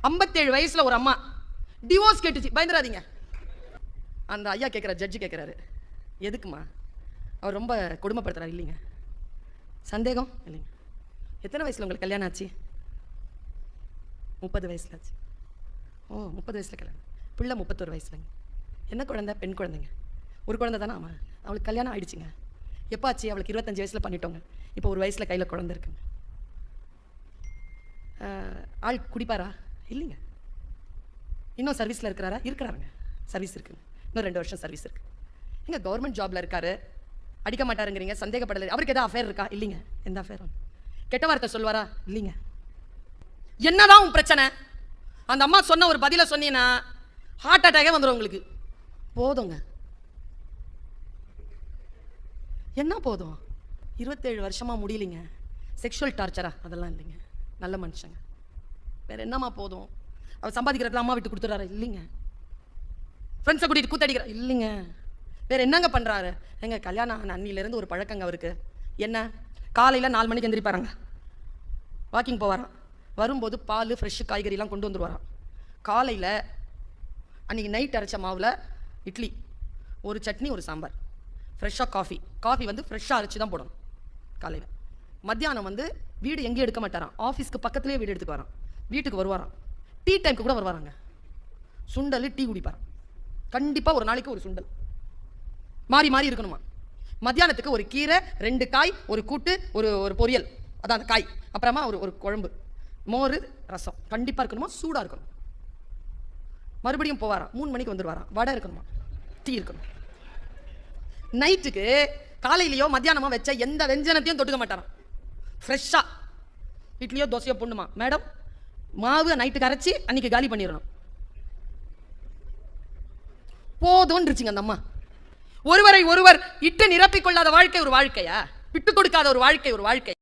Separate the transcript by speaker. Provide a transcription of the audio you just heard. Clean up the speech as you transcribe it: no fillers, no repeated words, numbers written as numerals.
Speaker 1: 57 வயசுல ஒரு அம்மா டிவோர்ஸ் கேட்டுச்சு. பயந்துராதீங்க. அந்த ஐயா கேட்குறாரு, ஜட்ஜி கேட்குறாரு, எதுக்குமா? அவர் ரொம்ப கொடுமைப்படுத்துறாரு. இல்லைங்க. சந்தேகம் இல்லைங்க. எத்தனை வயசுல உங்களுக்கு கல்யாணம் ஆச்சு? 30 வயசுல ஆச்சு. ஓ, 30 வயசுல கல்யாணம். பிள்ளை 31 வயசுலங்க. என்ன குழந்தை? பெண் குழந்தைங்க. ஒரு குழந்தை தானே? ஆமாம். அவளுக்கு கல்யாணம் ஆயிடுச்சுங்க. எப்போ ஆச்சு? அவளுக்கு 25 வயசுல பண்ணிட்டோங்க. இப்போ ஒரு வயசுல கையில் குழந்தை இருக்குங்க. ஆள் குடிப்பாரா? இல்லைங்க. இன்னும் சர்வீஸில் இருக்கிறாரா? இருக்கிறாருங்க. சர்வீஸ் இருக்குங்க. இன்னும் 2 வருஷம் சர்வீஸ் இருக்கு. எங்க கவர்மெண்ட் ஜாப்ல இருக்காரு. அடிக்க மாட்டாருங்கிறீங்க. சந்தேகப்படலை. அவருக்கு எதாவது அஃபேர் இருக்கா? இல்லைங்க. எந்த அஃபேரும்? கெட்ட வார்த்தை சொல்வாரா? இல்லைங்க. என்னதான் உன் பிரச்சனை? அந்த அம்மா சொன்ன ஒரு பதில சொன்னீங்கன்னா ஹார்ட் அட்டாக்கே வந்துடும் உங்களுக்கு. போதுங்க. என்ன போதும்? 27 வருஷமா முடியலைங்க. செக்ஷுவல் டார்ச்சரா? அதெல்லாம் இல்லைங்க. நல்ல மனுஷங்க. வேற என்னமா போதும்? அவர் சம்பாதிக்கிறதுல அம்மா விட்டு கொடுத்துறாரு? இல்லைங்க. ஃப்ரெண்ட்ஸை கூட்டிட்டு கூத்தடிக்கிற? இல்லைங்க. வேற என்னங்க பண்றாரு? எங்க கல்யாணம் ஆன அன்னிலேருந்து ஒரு பழக்கங்க அவருக்கு. என்ன? காலையில் 4 மணிக்கு எந்திரிப்பாருங்க. வாக்கிங் போவாராம். வரும்போது பால், ஃப்ரெஷ்ஷு காய்கறிலாம் கொண்டு வந்துருவாராம். காலையில் அன்றைக்கி நைட் அரைச்ச மாவில் இட்லி, ஒரு சட்னி, ஒரு சாம்பார், ஃப்ரெஷ்ஷாக காஃபி வந்து ஃப்ரெஷ்ஷாக அரைச்சி தான் போடணும் காலையில். மத்தியானம் வந்து வீடு எங்கேயும் எடுக்க மாட்டாராம். ஆஃபீஸ்க்கு பக்கத்துலேயே வீடு எடுத்துக்கு வரான். வீட்டுக்கு வருவாராம். டீ டைமுக்கு கூட வருவாராங்க. சுண்டல், டீ குடிப்பாராம். கண்டிப்பாக ஒரு நாளைக்கு ஒரு சுண்டல் மாறி மாறி இருக்கணுமா. மத்தியானத்துக்கு ஒரு கீரை, 2 காய், ஒரு கூட்டு, ஒரு பொரியல், அதான் அந்த காய், அப்புறமா ஒரு குழம்பு, மோர், ரசம் கண்டிப்பாக இருக்கணுமா. சூடாக இருக்கணும். மறுபடியும் போவாராம். 3 மணிக்கு வந்துடுவாராம். வடை இருக்கணுமா, டீ இருக்கணும். நைட்டுக்கு காலையிலையோ மத்தியானமோ வச்ச எந்த வெஞ்சனத்தையும் தொட்டுக்க மாட்டாராம். ஃப்ரெஷ்ஷாக இட்லியோ தோசையோ பொண்ணுமா, மேடம் மாவு நைட்டுக்கு அரைச்சி அன்னைக்கு காலி பண்ணிடணும். போதும்ன்றுச்சுங்க அந்த அம்மா. ஒருவரை ஒருவர் இட்டு நிரப்பிக் கொள்ளாத வாழ்க்கை ஒரு வாழ்க்கையா? விட்டு கொடுக்காத ஒரு வாழ்க்கை ஒரு வாழ்க்கை.